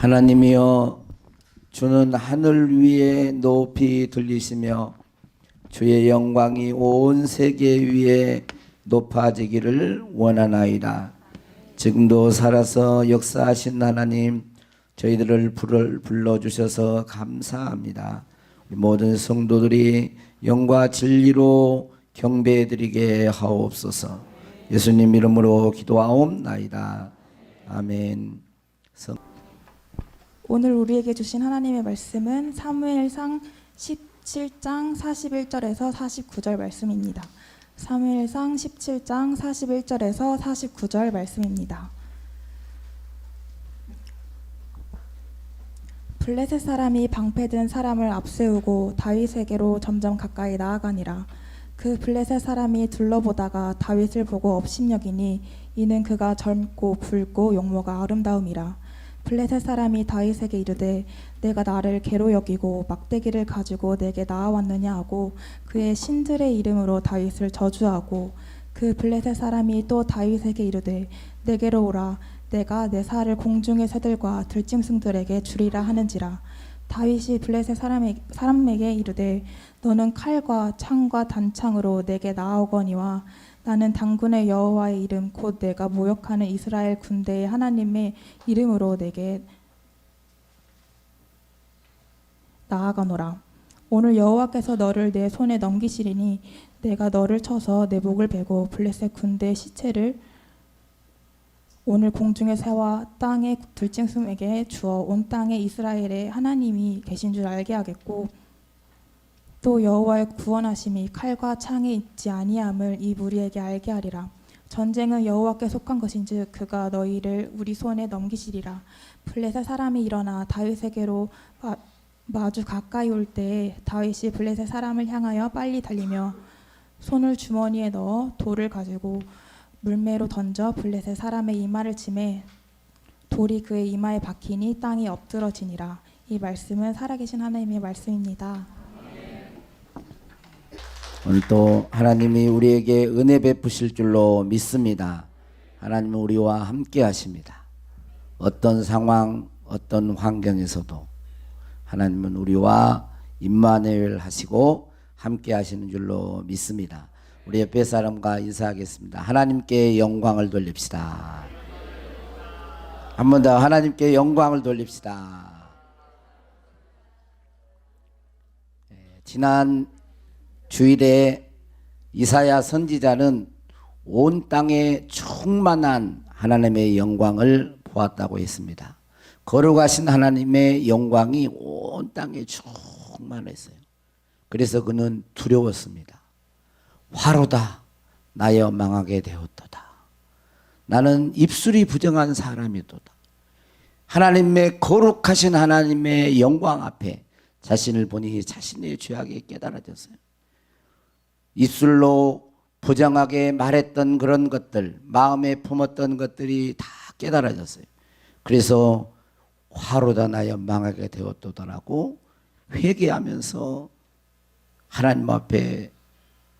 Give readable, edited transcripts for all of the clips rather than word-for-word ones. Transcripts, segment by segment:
하나님이여, 주는 하늘 위에 높이 들리시며 주의 영광이 온 세계 위에 높아지기를 원하나이다. 지금도 살아서 역사하신 하나님, 저희들을 불러주셔서 감사합니다. 우리 모든 성도들이 영과 진리로 경배드리게 하옵소서. 예수님 이름으로 기도하옵나이다. 아멘. 오늘 우리에게 주신 하나님의 말씀은 사무엘상 17장 41절에서 49절 말씀입니다. 사무엘상 17장 41절에서 49절 말씀입니다. 블레셋 사람이 방패든 사람을 앞세우고 다윗에게로 점점 가까이 나아가니라. 그 블레셋 사람이 둘러보다가 다윗을 보고 업심여기니 이는 그가 젊고 붉고 용모가 아름다움이라. 블레셋 사람이 다윗에게 이르되 내가 나를 개로 여기고 막대기를 가지고 내게 나아왔느냐 하고 그의 신들의 이름으로 다윗을 저주하고, 그 블레셋 사람이 또 다윗에게 이르되 내게로 오라, 내가 내 살을 공중의 새들과 들짐승들에게 주리라 하는지라. 다윗이 블레셋 사람에게 이르되 너는 칼과 창과 단창으로 내게 나아오거니와 나는 당군의 여호와의 이름 곧 내가 모욕하는 이스라엘 군대의 하나님의 이름으로 내게 나아가노라. 오늘 여호와께서 너를 내 손에 넘기시리니 내가 너를 쳐서 내 목을 베고 블레셋 군대의 시체를 오늘 공중의 새와 땅의 들짐승에게 주어 온 땅에 이스라엘의 하나님이 계신 줄 알게 하겠고, 또 여호와의 구원하심이 칼과 창에 있지 아니함을 이 무리에게 알게 하리라. 전쟁은 여호와께 속한 것인즉 그가 너희를 우리 손에 넘기시리라. 블레셋 사람이 일어나 다윗에게로 마주 가까이 올 때에 다윗이 블레셋 사람을 향하여 빨리 달리며 손을 주머니에 넣어 돌을 가지고 물매로 던져 블레셋 사람의 이마를 치매 돌이 그의 이마에 박히니 땅이 엎드러지니라. 이 말씀은 살아계신 하나님의 말씀입니다. 오늘 또 하나님이 우리에게 은혜 베푸실 줄로 믿습니다. 하나님은 우리와 함께 하십니다. 어떤 상황, 어떤 환경에서도 하나님은 우리와 임마누엘 하시고 함께 하시는 줄로 믿습니다. 우리 옆에 사람과 인사하겠습니다. 하나님께 영광을 돌립시다. 한 번 더 하나님께 영광을 돌립시다. 지난 주일에 이사야 선지자는 온 땅에 충만한 하나님의 영광을 보았다고 했습니다. 거룩하신 하나님의 영광이 온 땅에 충만했어요. 그래서 그는 두려웠습니다. 화로다, 나여 망하게 되었도다. 나는 입술이 부정한 사람이도다. 하나님의 거룩하신 하나님의 영광 앞에 자신을 보니 자신의 죄악이 깨달아졌어요. 입술로 부정하게 말했던 그런 것들, 마음에 품었던 것들이 다 깨달아졌어요. 그래서 화로다 나여 망하게 되었도다라고 회개하면서 하나님 앞에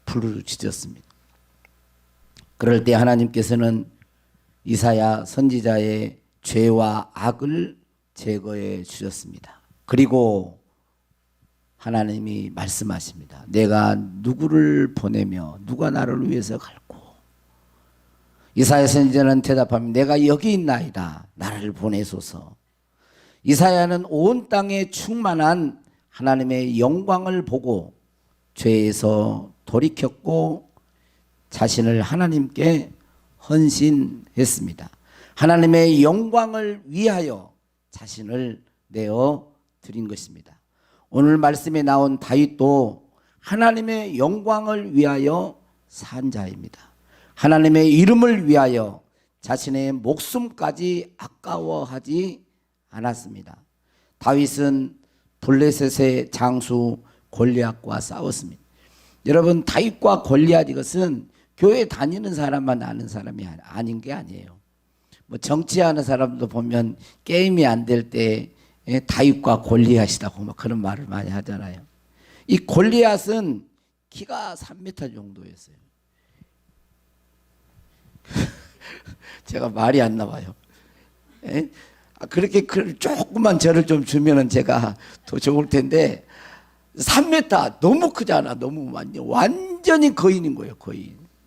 부르짖었습니다. 그럴 때 하나님께서는 이사야 선지자의 죄와 악을 제거해 주셨습니다. 그리고 하나님이 말씀하십니다. 내가 누구를 보내며 누가 나를 위해서 갈고. 이사야 선지자는 대답합니다. 내가 여기 있나이다. 나를 보내소서. 이사야는 온 땅에 충만한 하나님의 영광을 보고 죄에서 돌이켰고 자신을 하나님께 헌신했습니다. 하나님의 영광을 위하여 자신을 내어 드린 것입니다. 오늘 말씀에 나온 다윗도 하나님의 영광을 위하여 산 자입니다. 하나님의 이름을 위하여 자신의 목숨까지 아까워하지 않았습니다. 다윗은 블레셋의 장수 골리앗과 싸웠습니다. 여러분, 다윗과 골리앗 이것은 교회 다니는 사람만 아는 사람이 아닌 게 아니에요. 뭐 정치하는 사람도 보면 게임이 안 될 때 다윗과 골리앗이라고 막 그런 말을 많이 하잖아요. 이 골리앗은 키가 3m 정도였어요. 제가 말이 안 나와요. 그렇게 조금만 저를 좀 주면은 제가 더 좋을 텐데 3m 너무 크잖아. 너무 완전히 거인인 거예요.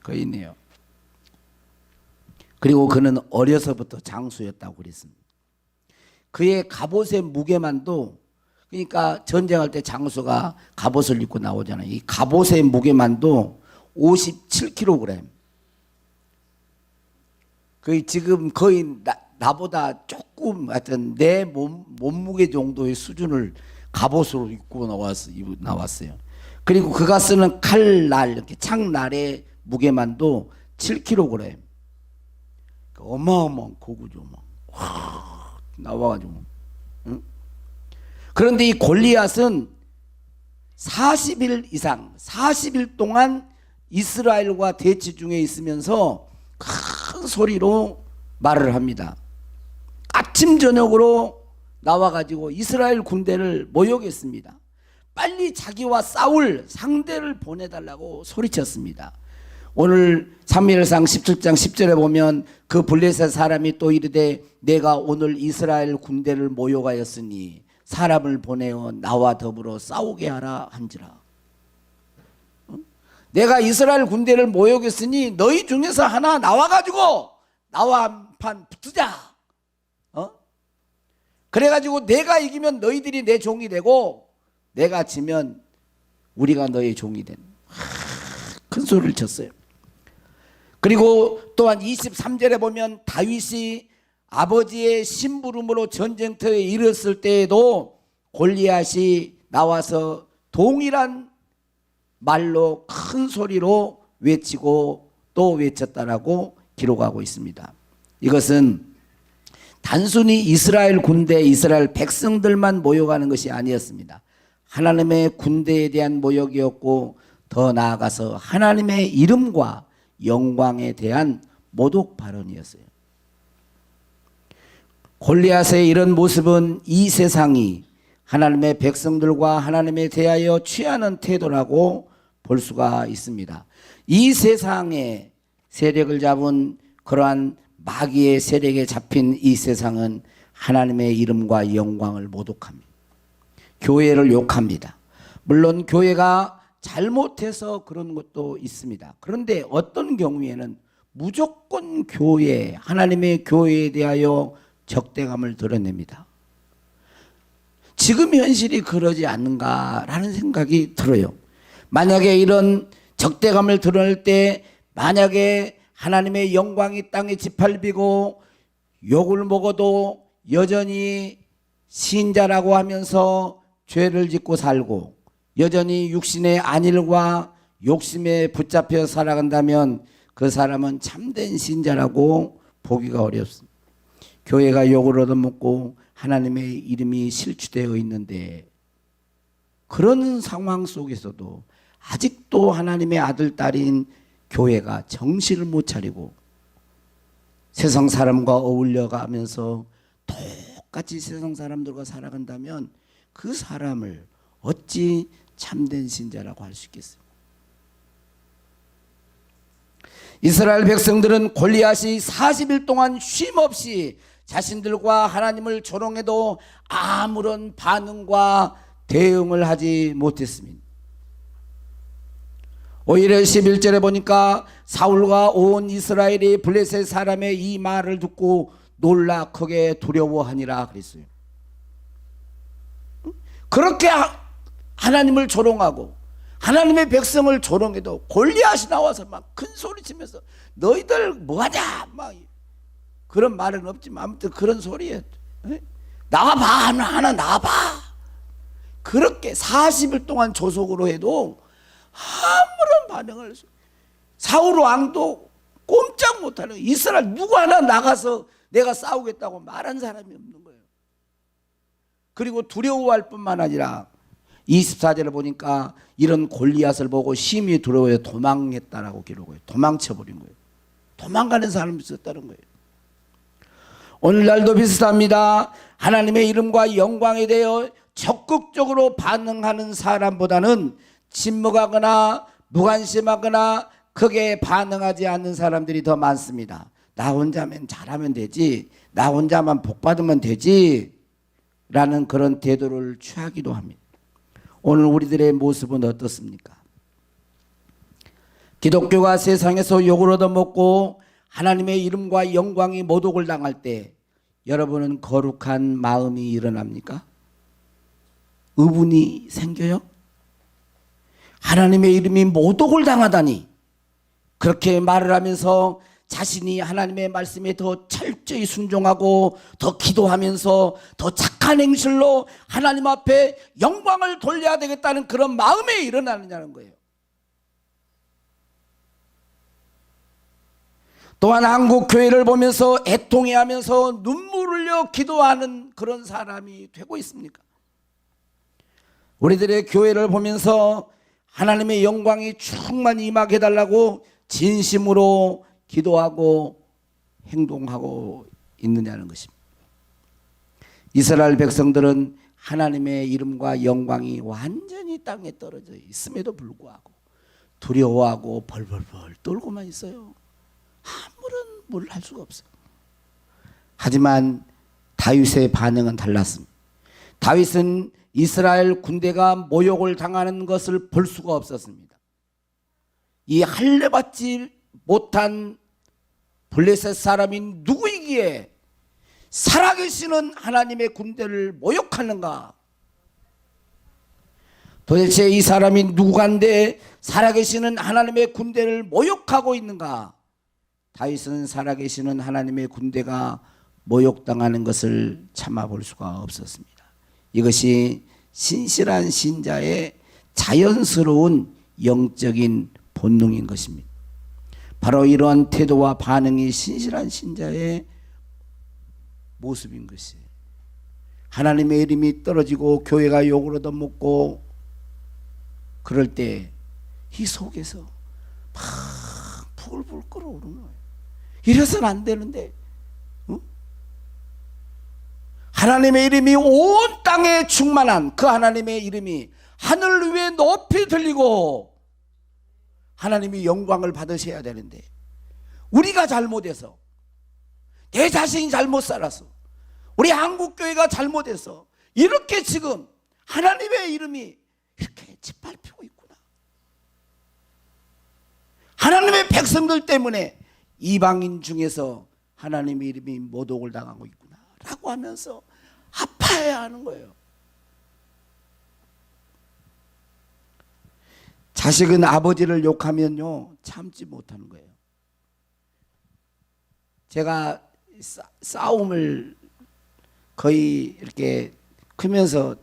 거인이에요. 그리고 그는 어려서부터 장수였다고 그랬습니다. 그의 갑옷의 무게만도, 그러니까 전쟁할 때 장수가 갑옷을 입고 나오잖아요. 이 갑옷의 무게만도 57kg. 거의 지금 거의 나보다 조금 하여튼 내 몸무게 정도의 수준을 갑옷으로 입고 나왔어요. 그리고 그가 쓰는 칼날, 이렇게 창날의 무게만도 7kg. 어마어마한 고구죠. 막 나와가지고. 응? 그런데 이 골리앗은 40일 이상, 40일 동안 이스라엘과 대치 중에 있으면서 큰 소리로 말을 합니다. 아침 저녁으로 나와가지고 이스라엘 군대를 모욕했습니다. 빨리 자기와 싸울 상대를 보내달라고 소리쳤습니다. 오늘 사무엘상 17장 10절에 보면 그 블레셋 사람이 또 이르되 내가 오늘 이스라엘 군대를 모욕하였으니 사람을 보내어 나와 더불어 싸우게 하라 한지라. 내가 이스라엘 군대를 모욕했으니 너희 중에서 하나 나와가지고 나와 한판 붙자. 그래가지고 내가 이기면 너희들이 내 종이 되고 내가 지면 우리가 너의 종이 된. 큰 소리를 쳤어요. 그리고 또한 23절에 보면 다윗이 아버지의 심부름으로 전쟁터에 이르렀을 때에도 골리앗이 나와서 동일한 말로 큰 소리로 외치고 또 외쳤다라고 기록하고 있습니다. 이것은 단순히 이스라엘 군대, 이스라엘 백성들만 모욕하는 것이 아니었습니다. 하나님의 군대에 대한 모욕이었고 더 나아가서 하나님의 이름과 영광에 대한 모독 발언이었어요. 골리앗의 이런 모습은 이 세상이 하나님의 백성들과 하나님에 대하여 취하는 태도라고 볼 수가 있습니다. 이 세상에 세력을 잡은 그러한 마귀의 세력에 잡힌 이 세상은 하나님의 이름과 영광을 모독합니다. 교회를 욕합니다. 물론 교회가 잘못해서 그런 것도 있습니다. 그런데 어떤 경우에는 무조건 교회, 하나님의 교회에 대하여 적대감을 드러냅니다. 지금 현실이 그러지 않는가라는 생각이 들어요. 만약에 이런 적대감을 드러낼 때 만약에 하나님의 영광이 땅에 짓밟히고 욕을 먹어도 여전히 신자라고 하면서 죄를 짓고 살고 여전히 육신의 안일과 욕심에 붙잡혀 살아간다면 그 사람은 참된 신자라고 보기가 어렵습니다. 교회가 욕을 얻어먹고 하나님의 이름이 실추되어 있는데 그런 상황 속에서도 아직도 하나님의 아들, 딸인 교회가 정신을 못 차리고 세상 사람과 어울려가면서 똑같이 세상 사람들과 살아간다면 그 사람을 어찌 참된 신자라고 할 수 있겠어요? 이스라엘 백성들은 골리앗이 40일 동안 쉼없이 자신들과 하나님을 조롱해도 아무런 반응과 대응을 하지 못했습니다. 오히려 11절에 보니까 사울과 온 이스라엘이 블레셋 사람의 이 말을 듣고 놀라 크게 두려워하니라 그랬어요. 그렇게 하나님을 조롱하고 하나님의 백성을 조롱해도 골리앗이 나와서 막 큰 소리 치면서 너희들 뭐하냐 막 그런 말은 없지만 아무튼 그런 소리에 나와봐 하나 나와봐. 그렇게 40일 동안 조속으로 해도 아무런 반응을 사울 왕도 꼼짝 못하는 이스라엘 누구 하나 나가서 내가 싸우겠다고 말한 사람이 없는 거예요. 그리고 두려워할 뿐만 아니라 24절을 보니까 이런 골리앗을 보고 심히 두려워해 도망했다라고 기록해요. 도망쳐버린 거예요. 도망가는 사람이 있었다는 거예요. 오늘날도 비슷합니다. 하나님의 이름과 영광에 대해 적극적으로 반응하는 사람보다는 침묵하거나 무관심하거나 크게 반응하지 않는 사람들이 더 많습니다. 나 혼자면 잘하면 되지, 나 혼자만 복받으면 되지 라는 그런 태도를 취하기도 합니다. 오늘 우리들의 모습은 어떻습니까? 기독교가 세상에서 욕을 얻어먹고 하나님의 이름과 영광이 모독을 당할 때 여러분은 거룩한 마음이 일어납니까? 의문이 생겨요? 하나님의 이름이 모독을 당하다니, 그렇게 말을 하면서 자신이 하나님의 말씀에 더 철저히 순종하고 더 기도하면서 더 착한 행실로 하나님 앞에 영광을 돌려야 되겠다는 그런 마음에 일어나느냐는 거예요. 또한 한국 교회를 보면서 애통해하면서 눈물 흘려 기도하는 그런 사람이 되고 있습니까? 우리들의 교회를 보면서 하나님의 영광이 충만히 임하게 해달라고 진심으로 기도하고 행동하고 있느냐는 것입니다. 이스라엘 백성들은 하나님의 이름과 영광이 완전히 땅에 떨어져 있음에도 불구하고 두려워하고 벌벌벌 떨고만 있어요. 아무런 뭘 할 수가 없어요. 하지만 다윗의 반응은 달랐습니다. 다윗은 이스라엘 군대가 모욕을 당하는 것을 볼 수가 없었습니다. 이 할례받지 못한 블레셋 사람이 누구이기에 살아계시는 하나님의 군대를 모욕하는가? 도대체 이 사람이 누구간데 살아계시는 하나님의 군대를 모욕하고 있는가? 다윗은 살아계시는 하나님의 군대가 모욕당하는 것을 참아볼 수가 없었습니다. 이것이 신실한 신자의 자연스러운 영적인 본능인 것입니다. 바로 이러한 태도와 반응이 신실한 신자의 모습인 것이에요. 하나님의 이름이 떨어지고 교회가 욕을 얻어먹고 그럴 때 이 속에서 막 불불 끓어오르는 거예요. 이래서는 안 되는데, 하나님의 이름이 온 땅에 충만한 그 하나님의 이름이 하늘 위에 높이 들리고 하나님이 영광을 받으셔야 되는데, 우리가 잘못해서, 내 자신이 잘못 살아서, 우리 한국교회가 잘못해서 이렇게 지금 하나님의 이름이 이렇게 짓밟히고 있구나. 하나님의 백성들 때문에 이방인 중에서 하나님의 이름이 모독을 당하고 있구나 라고 하면서 아파해야 하는 거예요. 자식은 아버지를 욕하면요 참지 못하는 거예요. 제가 싸움을 거의 이렇게 크면서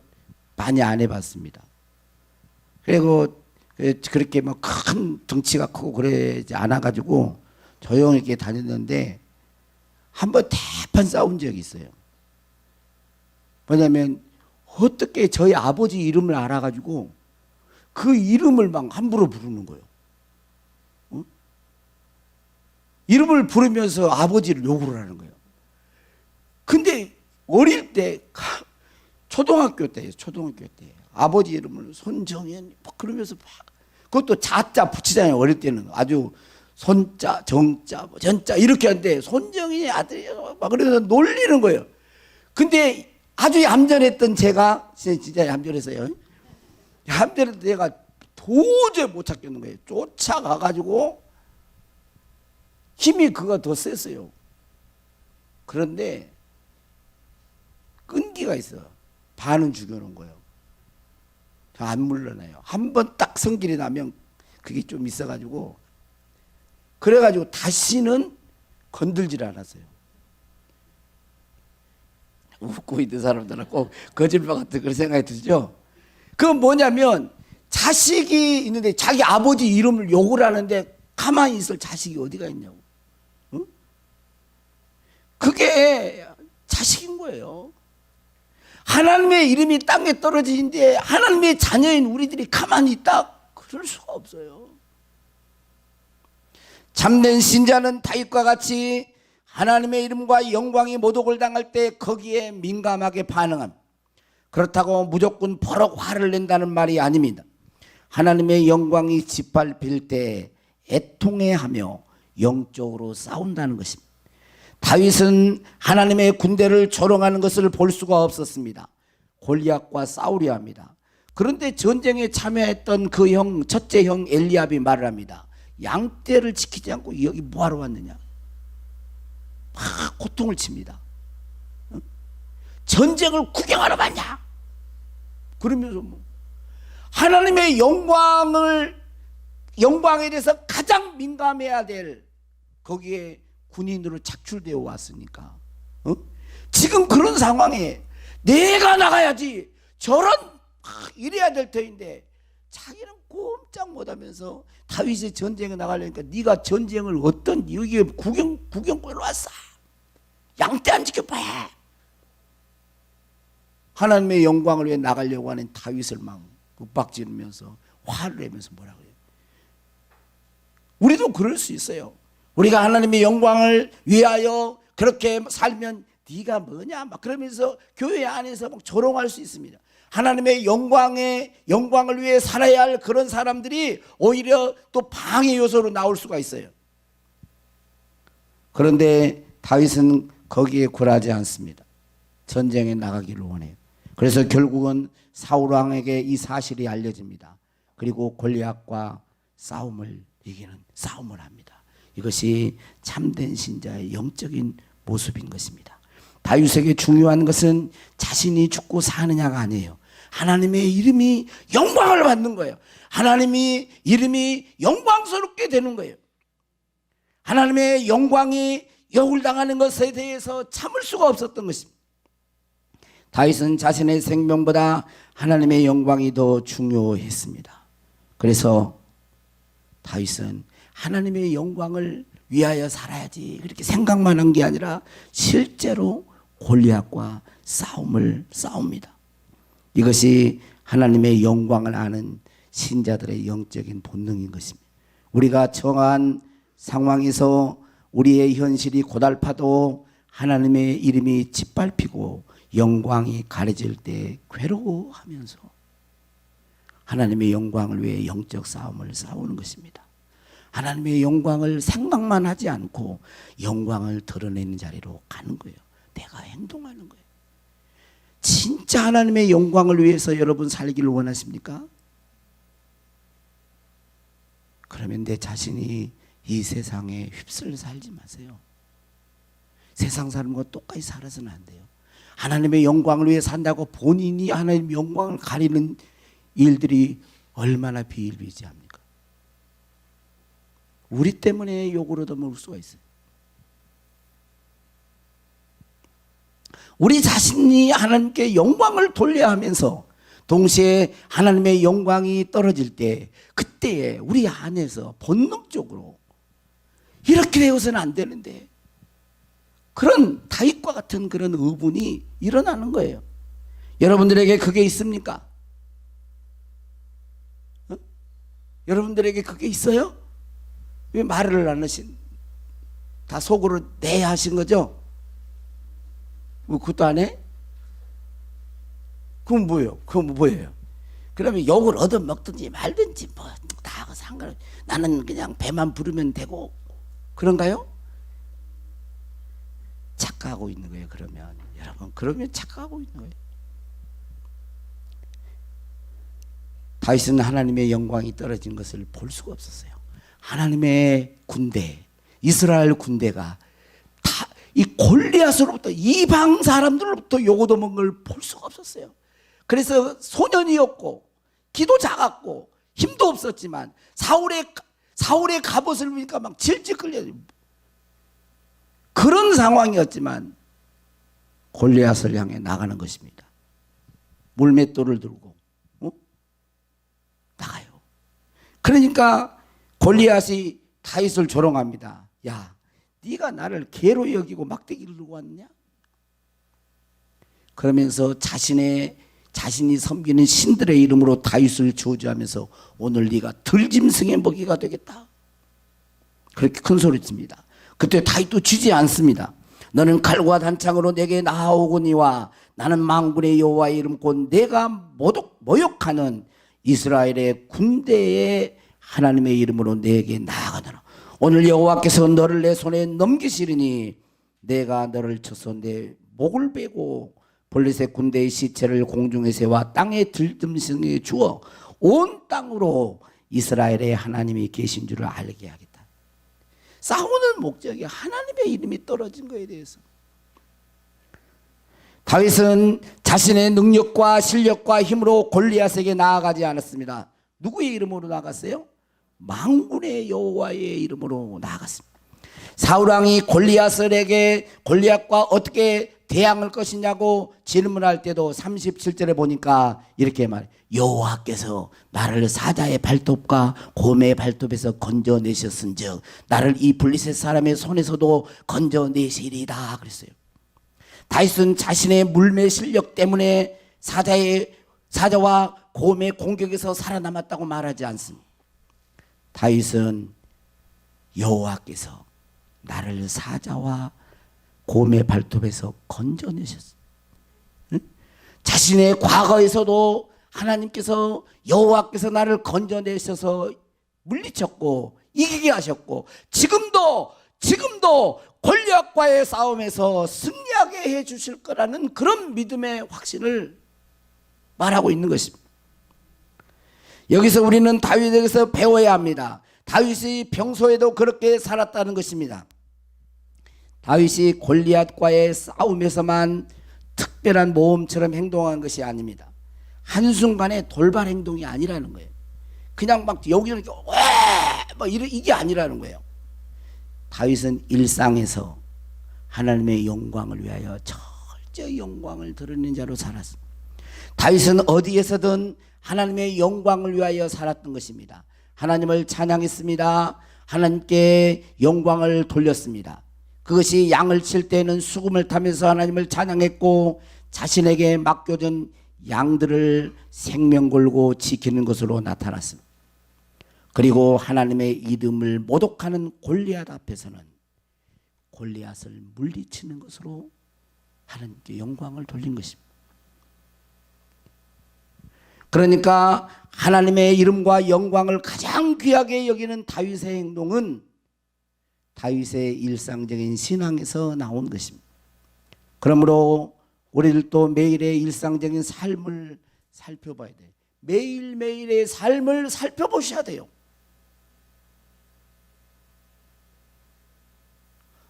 많이 안 해봤습니다. 그리고 그렇게 뭐 큰 덩치가 크고 그러지 않아가지고 조용히 이렇게 다녔는데 한 번 대판 싸운 적이 있어요. 뭐냐면 어떻게 저희 아버지 이름을 알아가지고 그 이름을 막 함부로 부르는 거예요. 이름을 부르면서 아버지를 욕을 하는 거예요. 근데 어릴 때 초등학교 때 아버지 이름을 손정현 그러면서 막 그것도 자자 붙이잖아요. 어릴 때는 아주 손자, 정자, 전자 이렇게 하는데 손정현이 아들이야 막 그래서 놀리는 거예요. 근데 아주 얌전했던 제가 진짜 얌전했어요. 얌전했던 제가 도저히 못 찾겠는 거예요. 쫓아가가지고 힘이 그가 더 셌어요. 그런데 끈기가 있어요. 반은 죽여놓은 거예요. 안 물러나요. 한 번 딱 성질이 나면 그게 좀 있어가지고 그래가지고 다시는 건들질 않았어요. 웃고 있는 사람들은 꼭 거짓말 같은 그런 생각이 들죠. 그건 뭐냐면 자식이 있는데 자기 아버지 이름을 욕을 하는데 가만히 있을 자식이 어디가 있냐고. 응? 그게 자식인 거예요. 하나님의 이름이 땅에 떨어지는데 하나님의 자녀인 우리들이 가만히 있다? 그럴 수가 없어요. 참된 신자는 다윗과 같이 하나님의 이름과 영광이 모독을 당할 때 거기에 민감하게 반응합니다. 그렇다고 무조건 버럭 화를 낸다는 말이 아닙니다. 하나님의 영광이 짓밟힐 때 애통해하며 영적으로 싸운다는 것입니다. 다윗은 하나님의 군대를 조롱하는 것을 볼 수가 없었습니다. 골리앗과 싸우려 합니다. 그런데 전쟁에 참여했던 그 형, 첫째 형 엘리압이 말을 합니다. 양떼를 지키지 않고 여기 뭐하러 왔느냐. 막 고통을 칩니다. 전쟁을 구경하러 왔냐. 그러면서 뭐 하나님의 영광에 대해서 가장 민감해야 될 거기에 군인으로 착출되어 왔으니까 지금 그런 상황에 내가 나가야지 저런 이래야 될 터인데 자기는 꼼짝 못하면서 다윗이 전쟁에 나가려니까 네가 전쟁을 어떤 여기에 구경거리로 왔어. 양떼 안 지켜봐. 하나님의 영광을 위해 나가려고 하는 다윗을 막 윽박지르면서 화를 내면서 뭐라 그래요. 우리도 그럴 수 있어요. 우리가 하나님의 영광을 위하여 그렇게 살면 네가 뭐냐 막 그러면서 교회 안에서 막 조롱할 수 있습니다. 하나님의 영광을 위해 살아야 할 그런 사람들이 오히려 또 방해 요소로 나올 수가 있어요. 그런데 다윗은 거기에 굴하지 않습니다. 전쟁에 나가기를 원해요. 그래서 결국은 사울 왕에게 이 사실이 알려집니다. 그리고 골리앗과 싸움을 이기는 싸움을 합니다. 이것이 참된 신자의 영적인 모습인 것입니다. 다윗에게 중요한 것은 자신이 죽고 사느냐가 아니에요. 하나님의 이름이 영광을 받는 거예요. 하나님의 이름이 영광스럽게 되는 거예요. 하나님의 영광이 역울당하는 것에 대해서 참을 수가 없었던 것입니다. 다윗은 자신의 생명보다 하나님의 영광이 더 중요했습니다. 그래서 다윗은 하나님의 영광을 위하여 살아야지 그렇게 생각만 한 게 아니라 실제로 골리앗과 싸웁니다. 이것이 하나님의 영광을 아는 신자들의 영적인 본능인 것입니다. 우리가 정한 상황에서 우리의 현실이 고달파도 하나님의 이름이 짓밟히고 영광이 가려질 때 괴로워하면서 하나님의 영광을 위해 영적 싸움을 싸우는 것입니다. 하나님의 영광을 생각만 하지 않고 영광을 드러내는 자리로 가는 거예요. 내가 행동하는 거예요. 진짜 하나님의 영광을 위해서 여러분 살기를 원하십니까? 그러면 내 자신이 이 세상에 휩쓸려 살지 마세요. 세상 사람과 똑같이 살아서는 안 돼요. 하나님의 영광을 위해 산다고 본인이 하나님의 영광을 가리는 일들이 얼마나 비일비재합니까? 우리 때문에 욕을 얻어먹을 수가 있어요. 우리 자신이 하나님께 영광을 돌려야 하면서 동시에 하나님의 영광이 떨어질 때 그때에 우리 안에서 본능적으로 이렇게 되어서는 안 되는데 그런 다윗과 같은 그런 의분이 일어나는 거예요. 여러분들에게 그게 있습니까? 여러분들에게 그게 있어요? 왜 말을 안 하신? 다 속으로 네 하신 거죠? 뭐 그것도 안 해? 그건 뭐예요? 그건 뭐예요? 그러면 욕을 얻어먹든지 말든지 뭐 다 상관. 나는 그냥 배만 부르면 되고 그런가요? 착각하고 있는 거예요. 그러면 여러분 그러면 착각하고 있는 거예요. 다윗은 하나님의 영광이 떨어진 것을 볼 수가 없었어요. 하나님의 군대, 이스라엘 군대가 다 이 골리앗으로부터 이방 사람들로부터 욕 얻어먹은 걸 볼 수가 없었어요. 그래서 소년이었고 기도 작았고 힘도 없었지만 사울의 갑옷을 보니까 막 질질 끌려요. 그런 상황이었지만 골리앗을 향해 나가는 것입니다. 물맷돌을 들고 나가요. 그러니까 골리앗이 다윗을 조롱합니다. 야, 네가 나를 개로 여기고 막대기를 들고 왔냐? 그러면서 자신이 섬기는 신들의 이름으로 다윗을 저주하면서 오늘 네가 들짐승의 먹이가 되겠다. 그렇게 큰 소리칩니다. 그때 다윗도 쥐지 않습니다. 너는 칼과 단창으로 내게 나아오거니와 나는 만군의 여호와의 이름 곧 내가 모욕하는 이스라엘의 군대의 하나님의 이름으로 내게 나아가노라. 오늘 여호와께서 너를 내 손에 넘기시리니 내가 너를 쳐서 내 목을 베고 블레셋 군대의 시체를 공중에 세워 땅에 들짐승에 주어 온 땅으로 이스라엘의 하나님이 계신 줄을 알게 하겠다. 싸우는 목적이 하나님의 이름이 떨어진 거에 대해서. 다윗은 자신의 능력과 실력과 힘으로 골리앗에게 나아가지 않았습니다. 누구의 이름으로 나아갔어요? 만군의 여호와의 이름으로 나아갔습니다. 사울왕이 골리앗과 어떻게 대항할 것이냐고 질문할 때도 37절에 보니까 이렇게 말해요. 여호와께서 나를 사자의 발톱과 곰의 발톱에서 건져내셨은즉 나를 이 블레셋 사람의 손에서도 건져내시리다 그랬어요. 다윗은 자신의 물매 실력 때문에 사자와 곰의 공격에서 살아남았다고 말하지 않습니다. 다윗은 여호와께서 나를 사자와 곰의 발톱에서 건져내셨어요. 응? 자신의 과거에서도 하나님께서 여호와께서 나를 건져내셔서 물리쳤고 이기게 하셨고 지금도 골리앗과의 싸움에서 승리하게 해 주실 거라는 그런 믿음의 확신을 말하고 있는 것입니다. 여기서 우리는 다윗에게서 배워야 합니다. 다윗이 평소에도 그렇게 살았다는 것입니다. 다윗이 골리앗과의 싸움에서만 특별한 모험처럼 행동한 것이 아닙니다. 한순간의 돌발 행동이 아니라는 거예요. 그냥 막 여기는 이게 아니라는 거예요. 다윗은 일상에서 하나님의 영광을 위하여 철저히 영광을 드러내는 자로 살았습니다. 다윗은 어디에서든 하나님의 영광을 위하여 살았던 것입니다. 하나님을 찬양했습니다. 하나님께 영광을 돌렸습니다. 그것이 양을 칠 때는 수금을 타면서 하나님을 찬양했고 자신에게 맡겨진 양들을 생명 걸고 지키는 것으로 나타났습니다. 그리고 하나님의 이름을 모독하는 골리앗 앞에서는 골리앗을 물리치는 것으로 하나님께 영광을 돌린 것입니다. 그러니까 하나님의 이름과 영광을 가장 귀하게 여기는 다윗의 행동은 다윗의 일상적인 신앙에서 나온 것입니다. 그러므로 우리들도 매일의 일상적인 삶을 살펴봐야 돼요. 매일매일의 삶을 살펴보셔야 돼요.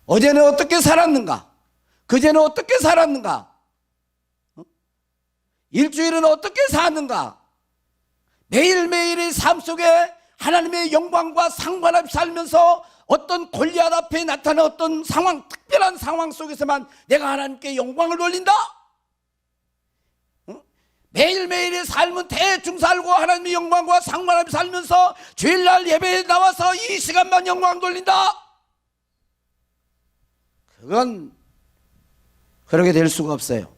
어제는 어떻게 살았는가? 그제는 어떻게 살았는가? 일주일은 어떻게 사는가? 매일매일의 삶 속에 하나님의 영광과 상관없이 살면서 어떤 골리앗 앞에 나타난 어떤 상황, 특별한 상황 속에서만 내가 하나님께 영광을 돌린다? 매일매일의 삶은 대충 살고 하나님의 영광과 상관없이 살면서 주일날 예배에 나와서 이 시간만 영광 돌린다? 그건 그렇게 될 수가 없어요.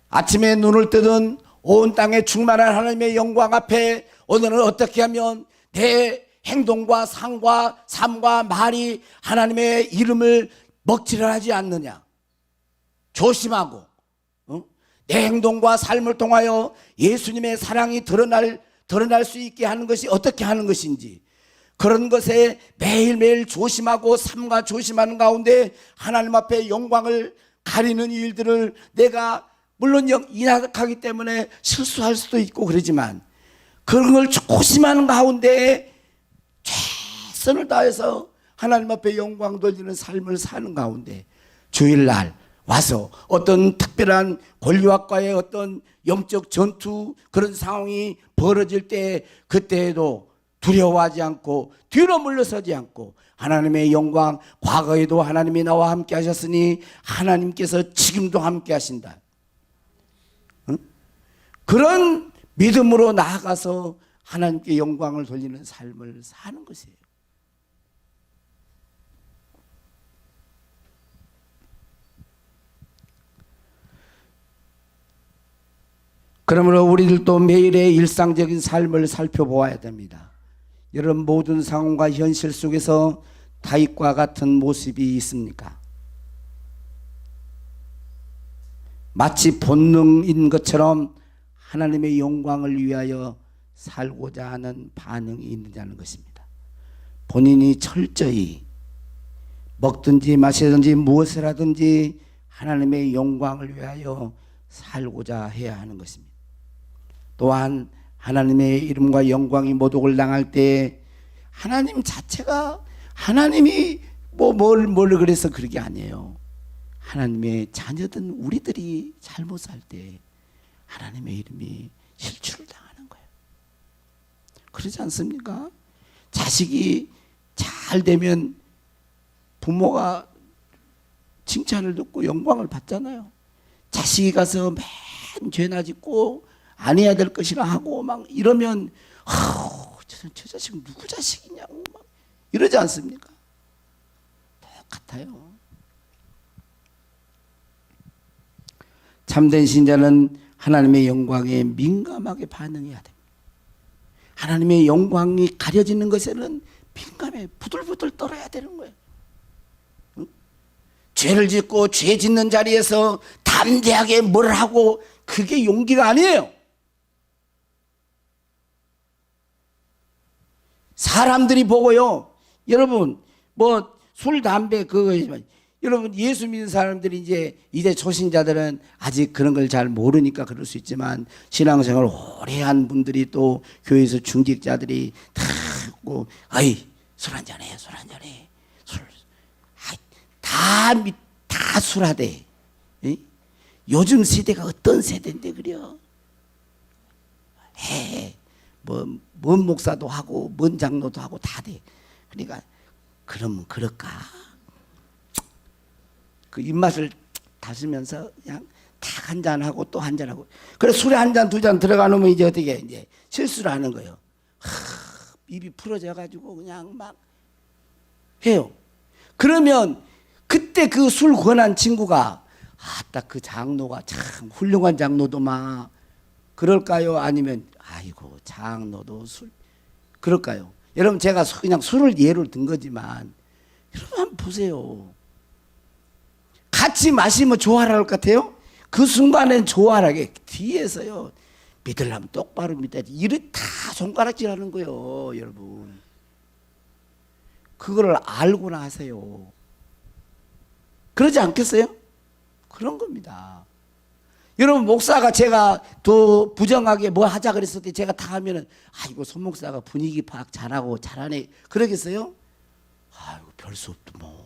아침에 눈을 뜨든 온 땅에 충만한 하나님의 영광 앞에 오늘은 어떻게 하면 내 행동과 상과 삶과 말이 하나님의 이름을 먹칠을 하지 않느냐. 조심하고 내 행동과 삶을 통하여 예수님의 사랑이 드러날 수 있게 하는 것이 어떻게 하는 것인지 그런 것에 매일매일 조심하고 삶과 조심하는 가운데 하나님 앞에 영광을 가리는 일들을 내가 물론 인하기 때문에 실수할 수도 있고 그러지만 그런 걸 조심하는 가운데 최선을 다해서 하나님 앞에 영광 돌리는 삶을 사는 가운데 주일날 와서 어떤 특별한 권리와과의 어떤 영적 전투 그런 상황이 벌어질 때 그때에도 두려워하지 않고 뒤로 물러서지 않고 하나님의 영광 과거에도 하나님이 나와 함께 하셨으니 하나님께서 지금도 함께 하신다. 그런 믿음으로 나아가서 하나님께 영광을 돌리는 삶을 사는 것이에요. 그러므로 우리들도 매일의 일상적인 삶을 살펴보아야 됩니다. 여러분 모든 상황과 현실 속에서 다윗과 같은 모습이 있습니까? 마치 본능인 것처럼 하나님의 영광을 위하여 살고자 하는 반응이 있느냐는 것입니다. 본인이 철저히 먹든지 마시든지 무엇을 하든지 하나님의 영광을 위하여 살고자 해야 하는 것입니다. 또한 하나님의 이름과 영광이 모독을 당할 때 하나님 자체가 하나님이 뭘 그래서 그런 게 아니에요. 하나님의 자녀든 우리들이 잘못 살 때 하나님의 이름이 실추를 당하는 거예요. 그렇지 않습니까? 자식이 잘 되면 부모가 칭찬을 듣고 영광을 받잖아요. 자식이 가서 맨 죄나 짓고 안 해야 될 것이라 하고 막 이러면 저 자식은 누구 자식이냐고 막 이러지 않습니까? 똑같아요. 참된 신자는 하나님의 영광에 민감하게 반응해야 됩니다. 하나님의 영광이 가려지는 것에는 민감해 부들부들 떨어야 되는 거예요. 응? 죄를 짓고 죄 짓는 자리에서 담대하게 뭘 하고 그게 용기가 아니에요. 사람들이 보고요. 여러분 술 담배 그거지만 여러분 예수 믿는 사람들이 이제 초신자들은 아직 그런 걸 잘 모르니까 그럴 수 있지만 신앙생활 오래 한 분들이 또 교회에서 중직자들이 다 있고 술 한잔해 다 술하대. 요즘 세대가 어떤 세대인데 그래요. 뭔 목사도 하고 뭔 장로도 하고 다 돼. 그러니까 그러면 그럴까? 그 입맛을 다스면서 그냥 딱 한 잔 하고 또 한 잔 하고. 그래 술에 한 잔 두 잔 들어가 놓으면 이제 실수를 하는 거예요. 입이 풀어져 가지고 그냥 막 해요. 그러면 그때 그 술 권한 친구가 딱 그 장로가 참 훌륭한 장로도 막 그럴까요? 아니면 아이고 장로도 술 그럴까요? 여러분 제가 그냥 술을 예로 든 거지만 여러분 한번 보세요. 같이 마시면 좋아할 것 같아요? 그 순간엔 좋아하게 뒤에서요. 믿으려면 똑바로 믿어야지. 이를 다 손가락질하는 거예요. 여러분. 그거를 알고나 하세요. 그러지 않겠어요? 그런 겁니다. 여러분 목사가 제가 더 부정하게 뭐 하자 그랬을 때 제가 다 하면은 아이고 손 목사가 분위기 파악 잘하고 잘하네 그러겠어요? 아이고 별 수 없도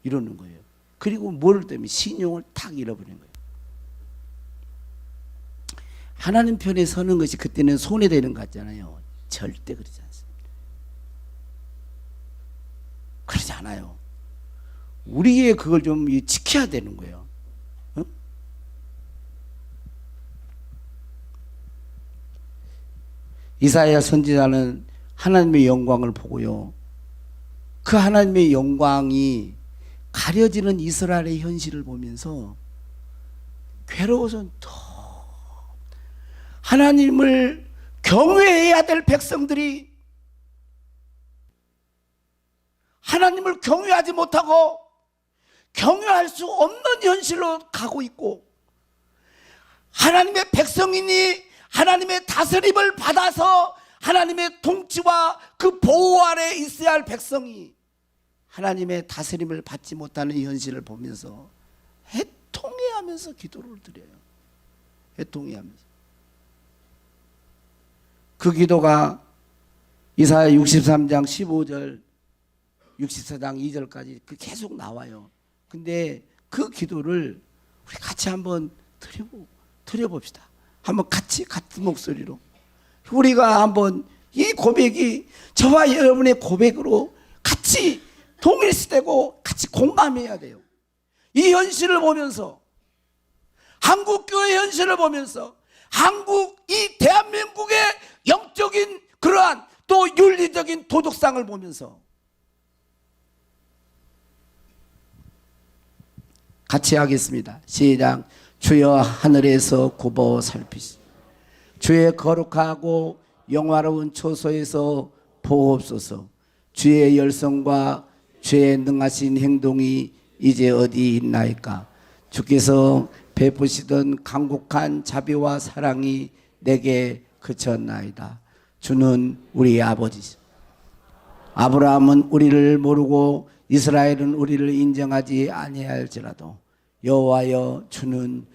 이러는 거예요. 그리고 뭘 때문에 신용을 탁 잃어버리는 거예요. 하나님 편에 서는 것이 그때는 손해되는 것 같잖아요. 절대 그러지 않습니다. 그러지 않아요. 우리의 그걸 좀 지켜야 되는 거예요. 응? 이사야 선지자는 하나님의 영광을 보고요. 그 하나님의 영광이 가려지는 이스라엘의 현실을 보면서 괴로워서 더 하나님을 경외해야 될 백성들이 하나님을 경외하지 못하고 경외할 수 없는 현실로 가고 있고 하나님의 백성이니 하나님의 다스림을 받아서 하나님의 통치와 그 보호 아래 있어야 할 백성이 하나님의 다스림을 받지 못하는 현실을 보면서 해통해하면서 기도를 드려요. 해통해하면서. 그 기도가 이사야 63장 15절 64장 2절까지 계속 나와요. 근데 그 기도를 우리 같이 한번 드려봅시다. 한번 같이 같은 목소리로 우리가 한번 이 고백이 저와 여러분의 고백으로 같이 동일시되고 같이 공감해야 돼요. 이 현실을 보면서 한국교회 현실을 보면서 한국 이 대한민국의 영적인 그러한 또 윤리적인 도덕상을 보면서 같이 하겠습니다. 시작. 주여 하늘에서 굽어 살피시 주의 거룩하고 영화로운 초소에서 보옵소서. 주의 열성과 주의 능하신 행동이 이제 어디 있나이까. 주께서 베푸시던 강국한 자비와 사랑이 내게 그쳤나이다. 주는 우리 아버지시오. 아브라함은 우리를 모르고 이스라엘은 우리를 인정하지 아니할지라도 여호와여 주는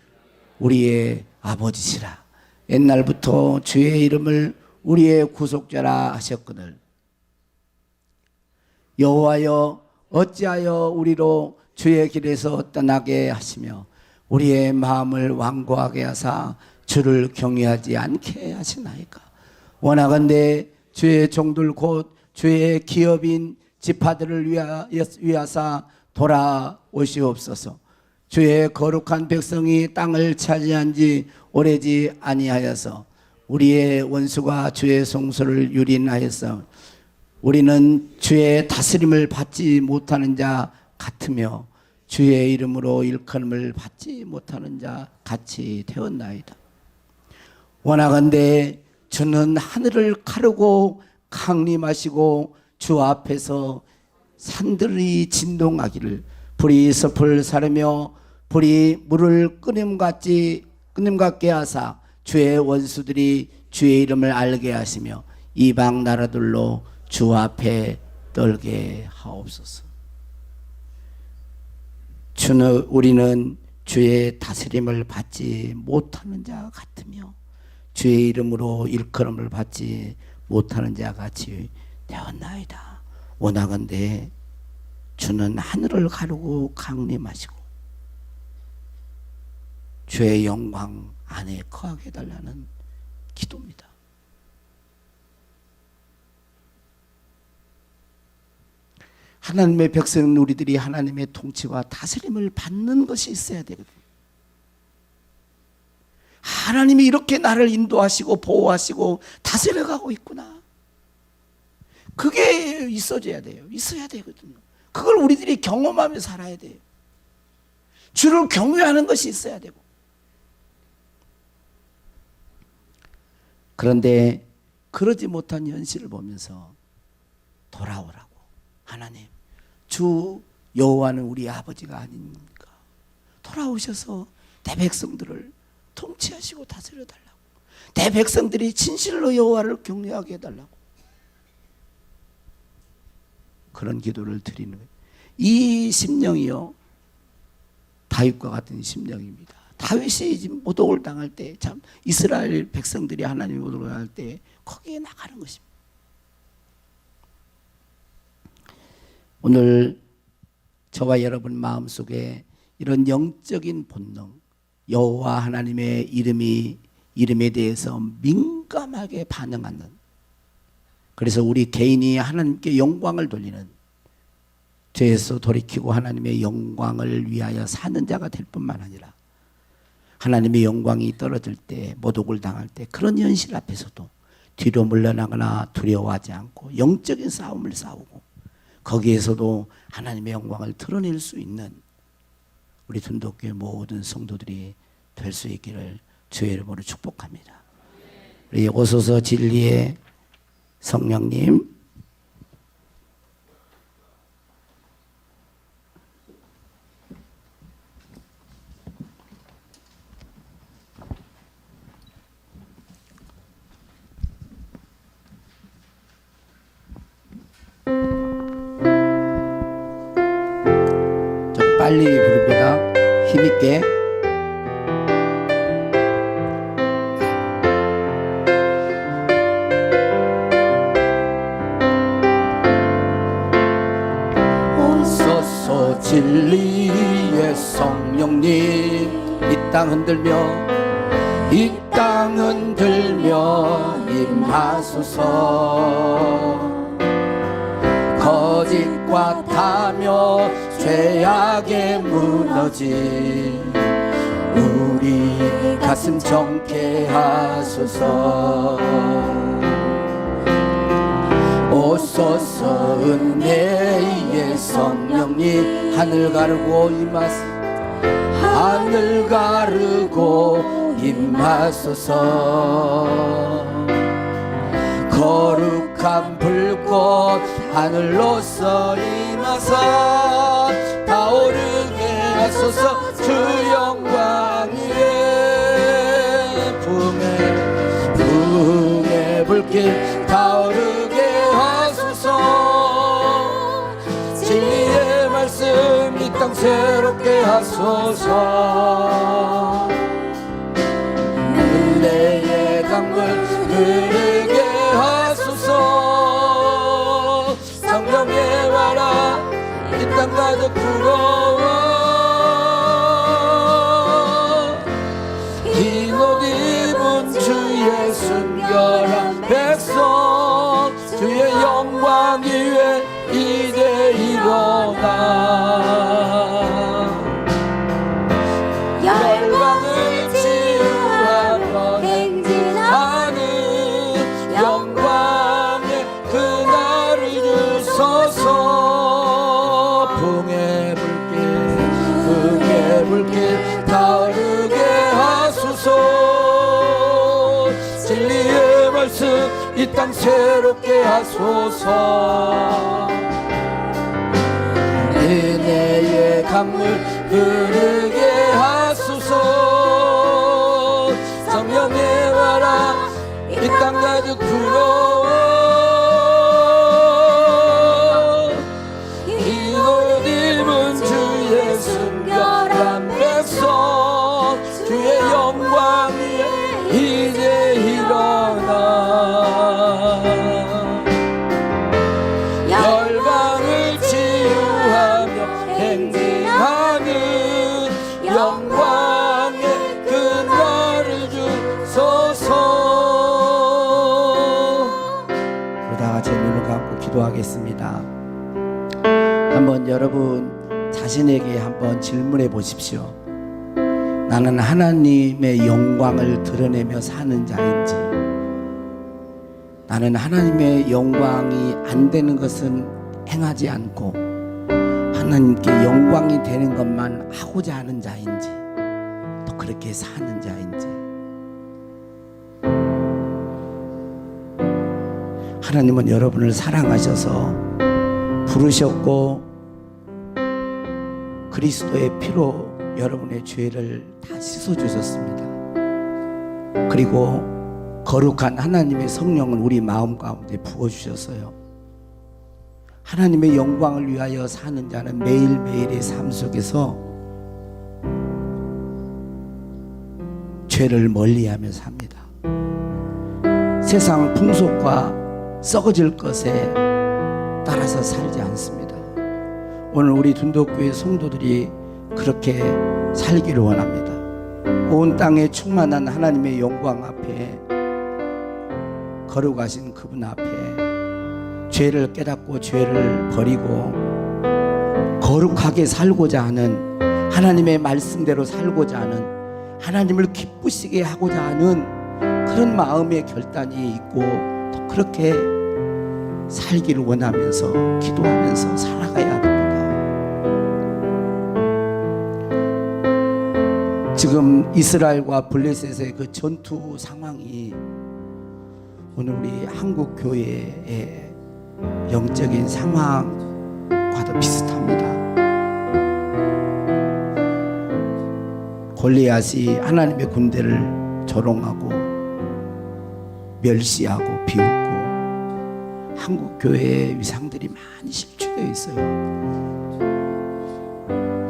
우리의 아버지시라. 옛날부터 주의 이름을 우리의 구속자라 하셨거늘 여호와여 어찌하여 우리로 주의 길에서 떠나게 하시며 우리의 마음을 완고하게 하사 주를 경외하지 않게 하시나이까. 원하건대 주의 종들 곧 주의 기업인 지파들을 위하사 돌아오시옵소서. 주의 거룩한 백성이 땅을 차지한 지 오래지 아니하여서 우리의 원수가 주의 송소를 유린하여서 우리는 주의 다스림을 받지 못하는 자 같으며 주의 이름으로 일컬음을 받지 못하는 자 같이 되었나이다. 원하건대 주는 하늘을 가르고 강림하시고 주 앞에서 산들이 진동하기를 불이 섭을 사르며 불이 물을 끓임 같게 하사 주의 원수들이 주의 이름을 알게 하시며 이방 나라들로 주 앞에 떨게 하옵소서. 우리는 주의 다스림을 받지 못하는 자 같으며 주의 이름으로 일컬음을 받지 못하는 자 같이 되었나이다. 원하건대 주는 하늘을 가르고 강림하시고 주의 영광 안에 거하게 해달라는 기도입니다. 하나님의 백성 우리들이 하나님의 통치와 다스림을 받는 것이 있어야 되거든요. 하나님이 이렇게 나를 인도하시고 보호하시고 다스려가고 있구나. 그게 있어야 되거든요. 그걸 우리들이 경험하며 살아야 돼요. 주를 경외하는 것이 있어야 되고. 그런데 그러지 못한 현실을 보면서 돌아오라고. 하나님, 주 여호와는 우리 아버지가 아닙니까? 돌아오셔서 내 백성들을 통치하시고 다스려 달라고. 내 백성들이 진실로 여호와를 경외하게 해달라고. 그런 기도를 드리는 거예요. 이 심령이요, 다윗과 같은 심령입니다. 다윗이 모독을 당할 때, 참 이스라엘 백성들이 하나님의 모독을 당할 때 거기에 나가는 것입니다. 오늘 저와 여러분 마음속에 이런 영적인 본능, 여호와 하나님의 이름에 대해서 민감하게 반응하는, 그래서 우리 개인이 하나님께 영광을 돌리는, 죄에서 돌이키고 하나님의 영광을 위하여 사는 자가 될 뿐만 아니라 하나님의 영광이 떨어질 때, 모독을 당할 때 그런 현실 앞에서도 뒤로 물러나거나 두려워하지 않고 영적인 싸움을 싸우고 거기에서도 하나님의 영광을 드러낼 수 있는 우리 둔덕교회 모든 성도들이 될 수 있기를 주의 이름으로 축복합니다. 우리 오소서 진리의 성령님, 좀 빨리 부릅니다. 힘있게. 오소서 진리의 성령님, 이 땅 흔들며 임하소서. 거짓과 타며 죄악에 무너진 우리 가슴 정케 하소서. 오소서 은혜의 성령님, 하늘 가르고 임하소서. 거룩한 불꽃 하늘로서 임하사 타오르게 하소서. 주 영광 위에 부흥의 불길 타오르게 하소서. 새롭게 하소서. 은혜의 강물 흐르게 하소서. 성령의 바람 이 땅 가득 불어와 흰 옷 입은 주의 순결한 백성 주의 영광 위에 이제 일어나 열방을 치유하며 행진하는 영광의 그날을 주소서. 풍의 불길 타오르게 하소서. 진리의 말씀 이 땅 새롭게 하소서. 은혜의 강물 흐르게 하소서. 성령의 바람 이 땅 가득 불어와 흰 옷 입은 주의 순결한 백성 주의 영광 위에 이제 일어나 열방을 치유하며 행진하는 영광의 그날을 주소서. 우리 다 같이 눈을 감고 기도하겠습니다. 한번 여러분 자신에게 한번 질문해 보십시오. 나는 하나님의 영광을 드러내며 사는 자인지, 나는 하나님의 영광이 안 되는 것은 행하지 않고 하나님께 영광이 되는 것만 하고자 하는 자인지, 또 그렇게 사는 자인지. 하나님은 여러분을 사랑하셔서 부르셨고 그리스도의 피로 여러분의 죄를 다 씻어주셨습니다. 그리고 거룩한 하나님의 성령을 우리 마음 가운데 부어주셨어요. 하나님의 영광을 위하여 사는 자는 매일매일의 삶 속에서 죄를 멀리하며 삽니다. 세상 풍속과 썩어질 것에 따라서 살지 않습니다. 오늘 우리 둔덕교회 성도들이 그렇게 살기를 원합니다. 온 땅에 충만한 하나님의 영광 앞에 거룩하신 그분 앞에 죄를 깨닫고 죄를 버리고 거룩하게 살고자 하는, 하나님의 말씀대로 살고자 하는, 하나님을 기쁘시게 하고자 하는 그런 마음의 결단이 있고 또 그렇게 살기를 원하면서 기도하면서 살아가야 됩니다. 지금 이스라엘과 블레셋의 그 전투 상황이 오늘 우리 한국 교회의 영적인 상황과도 비슷합니다. 골리앗이 하나님의 군대를 조롱하고 멸시하고 비웃고 한국 교회의 위상들이 많이 실추되어 있어요.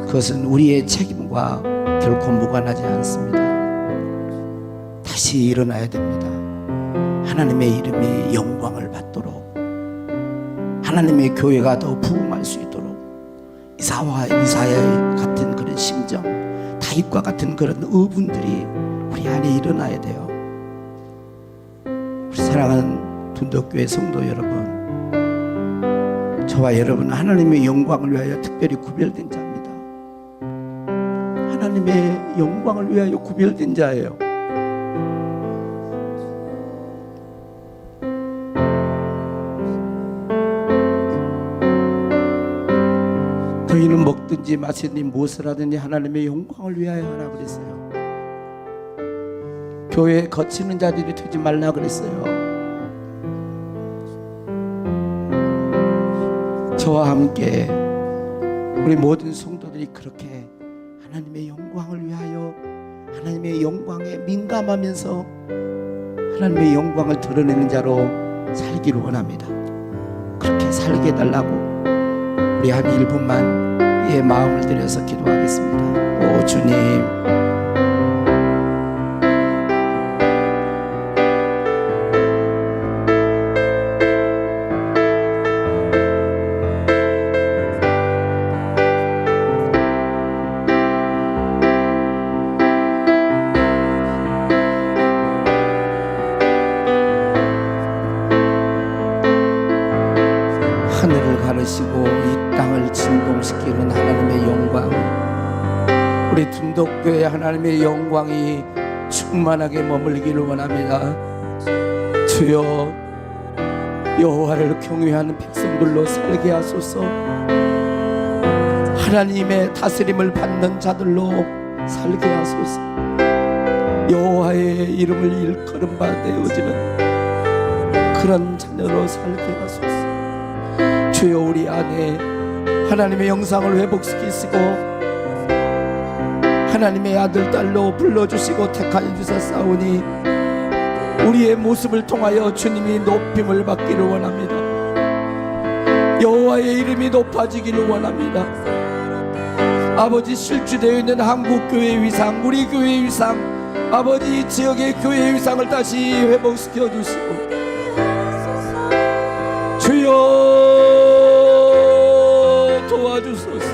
그것은 우리의 책임과 결코 무관하지 않습니다. 다시 일어나야 됩니다. 하나님의 이름이 영광을 받도록, 하나님의 교회가 더 부흥할 수 있도록, 이사와 이사야 같은 그런 심정, 다윗과 같은 그런 의분들이 우리 안에 일어나야 돼요. 우리 사랑하는 둔덕교회 성도 여러분, 저와 여러분은 하나님의 영광을 위하여 특별히 구별된 자입니다. 하나님의 영광을 위하여 구별된 자예요. 너희는 먹든지 마시든지 무엇을 하든지 하나님의 영광을 위하여 하라 그랬어요. 교회에 거치는 자들이 되지 말라 그랬어요. 저와 함께 우리 모든 성도들이 그렇게 하나님의 영광을 위하여 하나님의 영광에 민감하면서 하나님의 영광을 드러내는 자로 살기를 원합니다. 그렇게 살게 해달라고 우리 한 1분만 예, 마음을 들여서 기도하겠습니다. 오 주님, 하늘을 가르시고 이 땅을 진동시키는 하나님의 영광, 우리 둔독교회 하나님의 영광이 충만하게 머물기를 원합니다. 주여, 여호와를 경외하는 백성들로 살게 하소서. 하나님의 다스림을 받는 자들로 살게 하소서. 여호와의 이름을 일컬음바 되어지는 그런 자녀로 살게 하소서. 주여, 우리 안에 하나님의 영상을 회복시키시고 하나님의 아들 딸로 불러주시고 택하여 주셨사오니 우리의 모습을 통하여 주님이 높임을 받기를 원합니다. 여호와의 이름이 높아지기를 원합니다. 아버지, 실추되어 있는 한국교회의 위상, 우리 교회의 위상, 아버지, 지역의 교회의 위상을 다시 회복시켜 주시고 주여 도와주소서.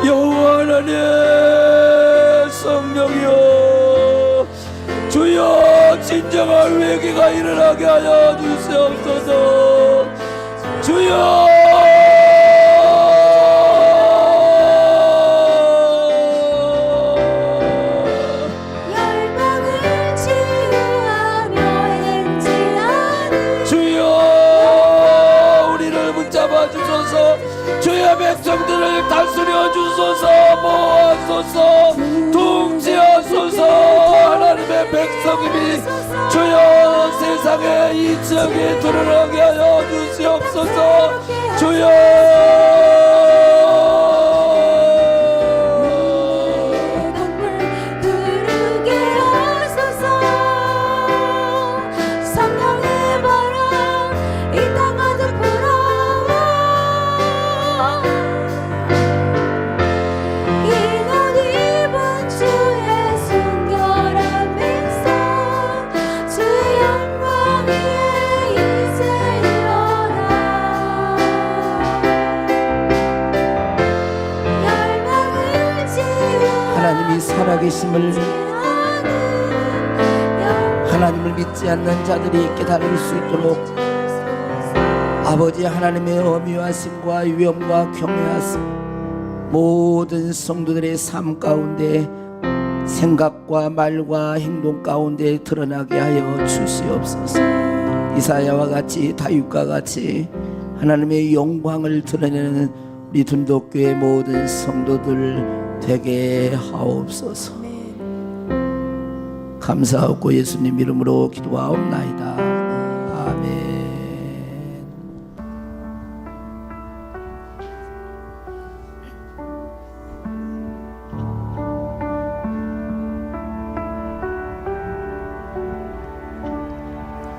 여호와 하나님 성령이여, 주여 진정한 회개가 일어나게 하여 주시옵소서. 주여 백성들을 다스려 주소서. 모아소서, 통치하소서. 하나님의 백성임이 주여 세상에 이 지역에 드러나게 하여 주시옵소서. 주여 살아계심을 하나님을 믿지 않는 자들이 깨달을 수 있도록 아버지 하나님의 어미하심과 위엄과 경외하심 모든 성도들의 삶 가운데 생각과 말과 행동 가운데 드러나게 하여 주시옵소서. 이사야와 같이 다윗과 같이 하나님의 영광을 드러내는 우리 둔독교회 모든 성도들 되게 하옵소서. 감사하고 예수님 이름으로 기도하옵나이다. 아멘.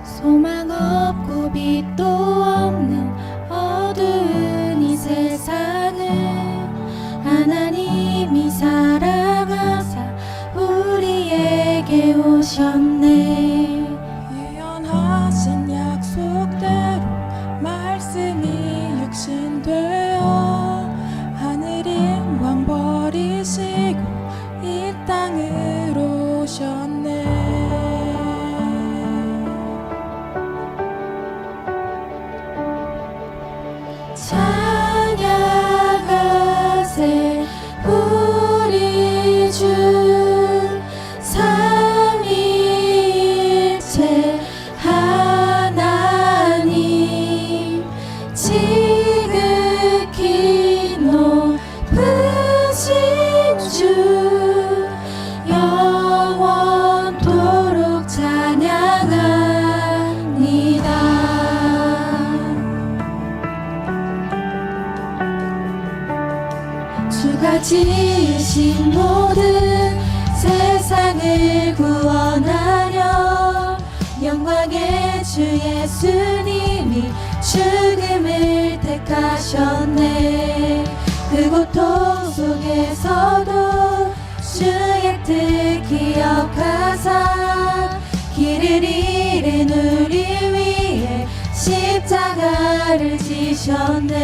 소망 없고 빛도 없는 어두운 이 세상을 하나님이 사랑하사 우리에게 오셨네. 예언하신 약속대로 말씀이 육신되어 하늘인 왕 버리시고 이 땅으로 오셨네. 찬양하세 우리 주 삼위일체 하나님 지극히 높으신 주 영원토록 찬양합니다. 주가 지으신 모든 세상을 구원하려 영광의 주 예수님이 죽음을 택하셨네. 그 고통 속에서도 주의 뜻 기억하사 길을 잃은 우리 위해 십자가를 지셨네.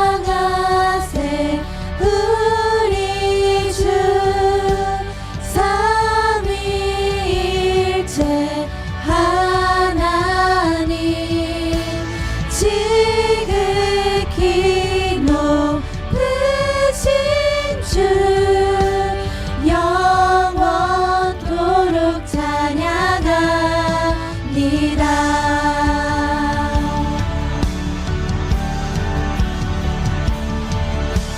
찬양하세 우리 주 삼위일체 하나님 지극히 높으신 주 영원토록 찬양합니다.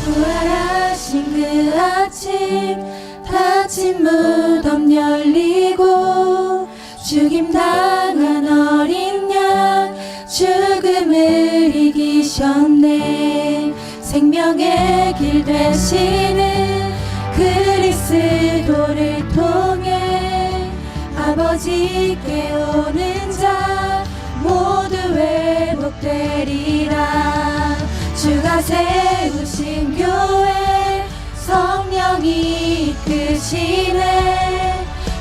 부활하신 그 아침 닫힌 무덤 열리고 죽임당한 어린 양 죽음을 이기셨네. 생명의 길 되시는 그리스도를 통해 아버지께 오는 자 모두 회복되리라. 주가 세우신 교회 성령이 이끄시네.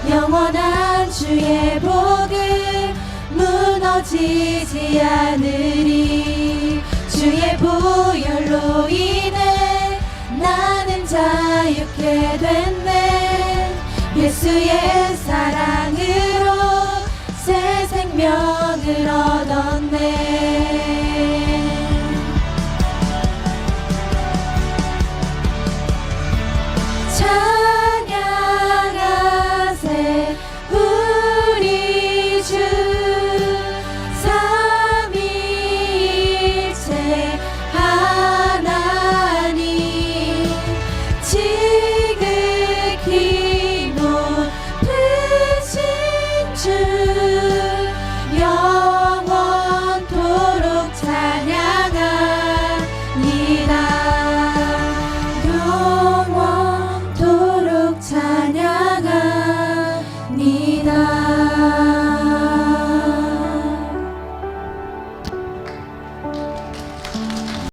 영원한 주의 복을 무너지지 않으리. 주의 보혈로 인해 나는 자유케 됐네. 예수의 사랑으로 새 생명을 얻었네.